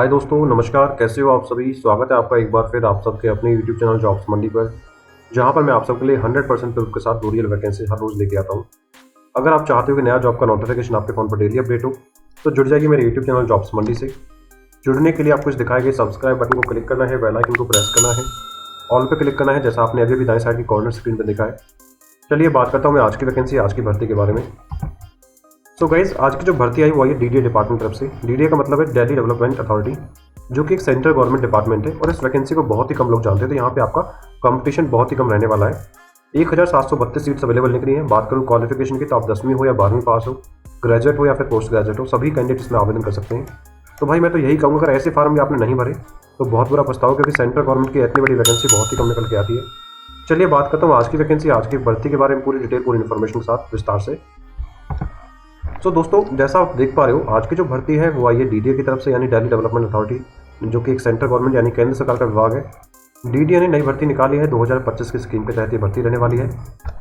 हाय दोस्तों, नमस्कार। कैसे हो आप सभी? स्वागत है आपका एक बार फिर आप सबके अपने यूट्यूब चैनल जॉब्स मंडी पर, जहां पर मैं आप सबके लिए 100% प्रूफ के साथ रियल वैकेंसी हर रोज लेके आता हूं। अगर आप चाहते हो कि नया जॉब का नोटिफिकेशन आपके फ़ोन पर डेली अपडेट हो, तो जुड़ जाइए मेरे यूट्यूब चैनल जॉब्स मंडी से। जुड़ने के लिए आपको इस दिखाए गए सब्सक्राइब बटन को क्लिक करना है, बेल आइकन को प्रेस करना है, ऑल पे क्लिक करना है, जैसा आपने अभी दाएं साइड की कॉर्नर स्क्रीन पर देखा है। चलिए बात करता हूँ मैं आज की वैकेंसी, आज की भर्ती के बारे में। सो गाइज, आज की जो भर्ती आई वो आई है डीडीए डिपार्टमेंट तरफ से। डीडीए का मतलब है दिल्ली डेवलपमेंट अथॉरिटी, जो कि एक सेंट्रल गवर्नमेंट डिपार्टमेंट है। और इस वैकेंसी को बहुत ही कम लोग जानते हैं, तो यहाँ पे आपका कंपटीशन बहुत ही कम रहने वाला है। 1732 सीट्स अवेलेबल निकली हैं। बात करूँ क्वालिफिकेशन की, तो आप 10वीं हो या 12वीं पास हो, ग्रेजुएट हो या फिर पोस्ट ग्रेजुएट हो, सभी कैंडिडेट इसमें आवेदन कर सकते हैं। तो भाई मैं तो यही कहूँगा, अगर ऐसे फार्म भी आपने नहीं भरे तो बहुत बुरा पछताओ, क्योंकि सेंट्रल गवर्नमेंट की इतनी बड़ी वैकेंसी बहुत ही कम निकल के आती है। चलिए बात करता हूँ आज की वैकेंसी, आज की भर्ती के बारे में पूरी डिटेल, पूरी इन्फॉर्मेशन के साथ विस्तार से। तो दोस्तों, जैसा आप देख पा रहे हो, आज की जो भर्ती है वो आई है डीडीए की तरफ से, यानी दिल्ली डेवलपमेंट अथॉरिटी, जो कि एक सेंट्रल गवर्नमेंट यानी केंद्र सरकार का विभाग है। डीडीए ने नई भर्ती निकाली है 2025 की स्कीम के तहत ये भर्ती रहने वाली है।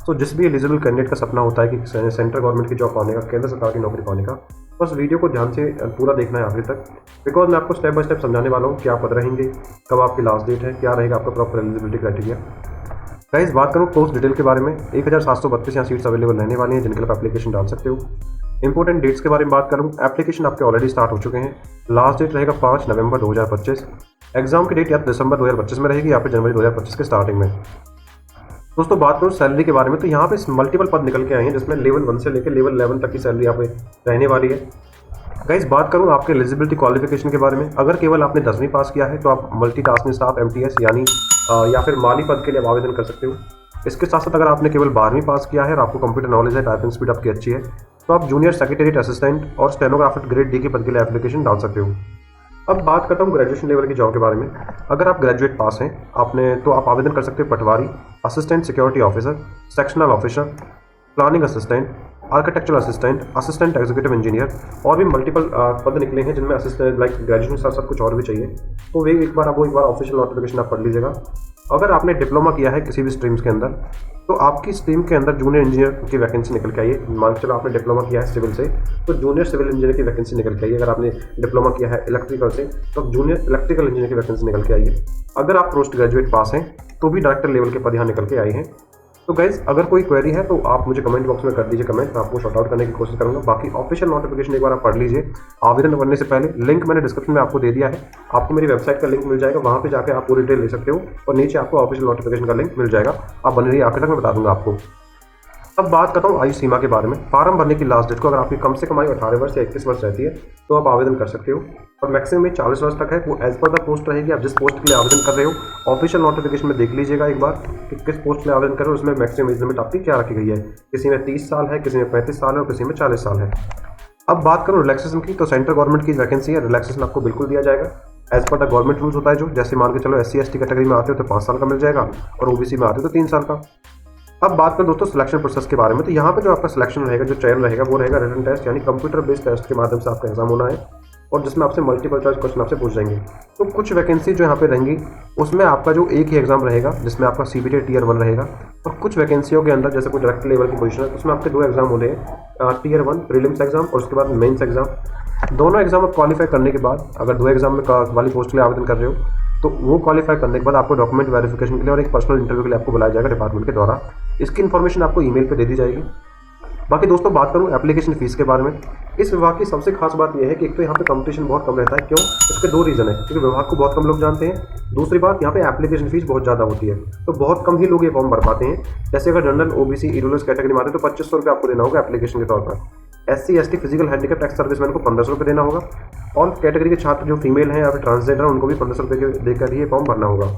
तो जिस भी एलिजिबल कैंडिडेट का सपना होता है कि सेंट्रल गवर्नमेंट की जॉब पाने का, केंद्र सरकार की नौकरी पाने का, बस वीडियो को ध्यान से पूरा देखना है आखिर तक, बिकॉज मैं आपको स्टेप बाय स्टेप समझाने वाला हूँ क्या पद रहेंगे, कब आपकी लास्ट डेट है, क्या रहेगा आपका प्रॉपर एलिजिबिलिटी क्राइटेरिया। गाइस, बात करूँ पोस्ट डिटेल के बारे में, 1732 यहाँ सीट्स अवेलेबल रहने वाली हैं जिनके लिए आप एप्लीकेशन डाल सकते हो। इंपॉर्टेंट डेट्स के बारे में बात करूँ, एप्लीकेशन आपके ऑलरेडी स्टार्ट हो चुके हैं। लास्ट डेट रहेगा 5 नवंबर 2025। एग्जाम की डेट या दिसंबर 2025 में रहेगी या फिर जनवरी 2025 के स्टार्टिंग में। दोस्तों, बात करूँ सैलरी के बारे में, तो यहाँ पे मल्टीपल पद निकल के आए हैं, जिसमें लेवल 1 से लेकर लेवल 11 तक की सैलरी यहाँ पे रहने वाली है। गाइस, बात करूँ आपके एलिजिबिलिटी क्वालिफिकेशन के बारे में, अगर केवल आपने 10वीं पास किया है तो आप मल्टीटास्किंग स्टाफ MTS यानी या फिर माली पद के लिए आप आवेदन कर सकते हो। इसके साथ साथ अगर आपने केवल 12वीं पास किया है और आपको कंप्यूटर नॉलेज है, टाइपिंग स्पीड आपकी अच्छी है, तो आप जूनियर सेक्रेटरीट असिस्टेंट और स्टेनोग्राफर ग्रेड D के पद के लिए एप्लीकेशन डाल सकते हो। अब बात करता हूँ ग्रेजुएशन लेवल की जॉब के बारे में। अगर आप ग्रेजुएट पास हैं आपने, तो आप आवेदन कर सकते हो patwari, assistant security officer, sectional officer, planning assistant, architectural assistant, assistant executive engineer, और भी मल्टीपल पद निकले हैं जिनमें असिस्टेंट लाइक ग्रेजुएशन के साथ साथ कुछ और भी चाहिए। तो वे एक बार ऑफिशियल नोटिफिकेशन आप पढ़ लीजिएगा। अगर आपने डिप्लोमा किया है किसी भी स्ट्रीम्स के अंदर, तो आपकी स्ट्रीम के अंदर जूनियर इंजीनियर की वैकेंसी निकल के आई है। मान के चलो आपने डिप्लोमा किया है सिविल से, तो जूनियर सिविल इंजीनियर की वैकेंसी निकल के आई है। अगर आपने डिप्लोमा किया है इलेक्ट्रिकल से, तो जूनियर इलेक्ट्रिकल इंजीनियर की वैकेंसी निकल के आई है। अगर आप पोस्ट ग्रेजुएट पास हैं तो भी डायरेक्टर लेवल के पद यहाँ निकल के आए हैं। तो गाइज, अगर कोई क्वेरी है तो आप मुझे कमेंट बॉक्स में कर दीजिए कमेंट, मैं आपको शॉर्ट आउट करने की कोशिश करूंगा। बाकी ऑफिशियल नोटिफिकेशन एक बार आप पढ़ लीजिए आवेदन करने से पहले। लिंक मैंने डिस्क्रिप्शन में आपको दे दिया है, आपको मेरी वेबसाइट का लिंक मिल जाएगा, वहाँ पे जाकर आप पूरी डिटेल ले सकते हो और नीचे आपको ऑफिशियल नोटिफिकेशन का लिंक मिल जाएगा। आप बने रहिए, आखिर तक मैं बता दूंगा आपको। अब बात करता हूँ आयु सीमा के बारे में। फार्म भरने की लास्ट डेट को, अगर आपकी कम से कम आयु 18 वर्ष या 21 वर्ष रहती है तो आप आवेदन कर सकते हो, और मैक्सिमम 40 वर्ष तक है। वो एज पर द पोस्ट रहेगी, आप जिस पोस्ट के लिए आवेदन कर रहे हो। ऑफिशियल नोटिफिकेशन में देख लीजिएगा एक बार कि किस पोस्ट के लिए आवेदन कर रहे हो, उसमें मैक्सिमम एज लिमिट आपकी क्या रखी गई है। किसी में 30 साल है, किसी में 35 साल है और किसी में 40 साल है। अब बात करूँ रिलैक्सेशन की, तो सेंट्रल गवर्नमेंट की वैकेंसी है, रिलैक्सेशन आपको बिल्कुल दिया जाएगा। As per the government rules होता है, जो जैसे मान के चलो SC/ST कैटेगरी में आते हो तो 5 साल का मिल जाएगा, और OBC में आते हो तो 3 साल का। अब बात करें दोस्तों सिलेक्शन प्रोसेस के बारे में, तो यहाँ पे जो आपका सिलेक्शन रहेगा, जो चयन रहेगा, वो रहेगा रिटन टेस्ट यानी कंप्यूटर बेस्ड टेस्ट के माध्यम से आपका एग्जाम होना है, और जिसमें आपसे मल्टीपल चॉइस क्वेश्चन आपसे पूछ जाएंगे। तो कुछ वैकेंसी जो यहाँ पे रहेंगी उसमें आपका जो एक ही एग्जाम रहेगा, जिसमें आपका CBT Tier 1 रहेगा, और कुछ वैकेंसियों के अंदर जैसे कोई डायरेक्टर लेवल की पोजीशन है उसमें आपके 2 एग्जाम होने हैं, Tier 1 प्रीलिम्स एग्जाम और उसके बाद मेंस एग्जाम। दोनों एग्जाम आप क्वालिफाई करने के बाद, अगर 2 एग्जाम में वाली पोस्ट के लिए आवेदन कर रहे हो, तो वो क्वालिफाई करने के बाद आपको डॉक्यूमेंट वेरिफिकेशन के लिए और एक पर्सनल इंटरव्यू के लिए आपको बुलाया जाएगा डिपार्टमेंट के द्वारा। इसकी इन्फॉर्मेशन आपको ईमेल पे दे दी जाएगी। बाकी दोस्तों, बात करूँ एप्लीकेशन फीस के बारे में, इस विभाग की सबसे खास बात यह है कि एक तो यहाँ पे कंपटीशन बहुत कम रहता है। क्यों? इसके 2 रीज़न है, क्योंकि विभाग को बहुत कम लोग जानते हैं। दूसरी बात, यहाँ पे एप्लीकेशन फीस बहुत ज़्यादा होती है, तो बहुत कम ही लोग ये फॉर्म भर पाते हैं। जैसे अगर जनरल, OBC, ईडब्ल्यूएस कैटेगरी में आते हैं तो 2500 रुपये आपको देना होगा एप्लीकेशन के तौर पर। SC/ST physical handicap ex serviceman को 1500 रुपये देना होगा, और कैटेगरी के छात्र जो फीमेल हैं या फिर ट्रांसजेंडर हैं उनको भी 1500 रुपये देकर ही ये फॉर्म भरना होगा।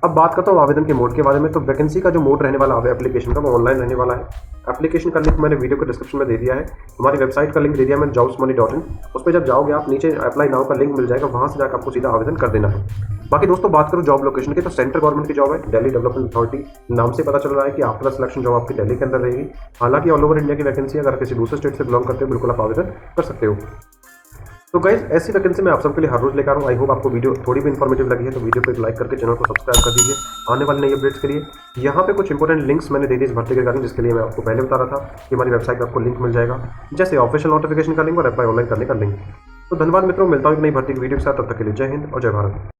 अब बात करता हूँ आवेदन के मोड के बारे में, तो वैकेंसी का जो मोड रहने वाला है एप्लीकेशन का, वो ऑनलाइन रहने वाला है। एप्लीकेशन का लिंक मैंने वीडियो के डिस्क्रिप्शन में दे दिया है, हमारी वेबसाइट का लिंक दे दिया मैंने jobsmoney.in। उस पर जब जाओगे आप, नीचे अप्लाई नाउ का लिंक मिल जाएगा, वहाँ से जाकर आपको सीधा आवेदन कर देना है। बाकी दोस्तों, बात करूँ जॉब लोकेशन की, तो सेंट्रल गवर्नमेंट की जॉब है, दिल्ली डेवलपमेंट अथॉरिटी। नाम से पता चल रहा है कि आफ्टर सिलेक्शन जॉब आपकी दिल्ली के अंदर रहेगी। हालांकि ऑल ओवर इंडिया की वैकेंसी, अगर किसी दूसरे स्टेट से बिलोंग करते हो बिल्कुल आप आवेदन कर सकते हो। तो गाइस, ऐसी वैकेंसी मैं आप सबके लिए हर रोज लेकर आ रहा हूँ। आई होप आपको वीडियो थोड़ी भी इन्फॉर्मेटिव लगी है, तो वीडियो को एक लाइक करके चैनल को सब्सक्राइब कर दीजिए आने वाले नई अपडेट्स के लिए। यहाँ पे कुछ इंपॉर्टेंट लिंक्स मैंने दे दी इस भर्ती के रिगार्डिंग, जिसके लिए मैं आपको पहले बता रहा था कि हमारी वेबसाइट पर आपको लिंक मिल जाएगा, जैसे ऑफिशियल नोटिफिकेशन का लिंक और अप्लाई ऑनलाइन करने का लिंक। तो धन्यवाद मित्रों, मिलता हूँ एक नई भर्ती की वीडियो के साथ, तब तक के लिए जय हिंद और जय भारत।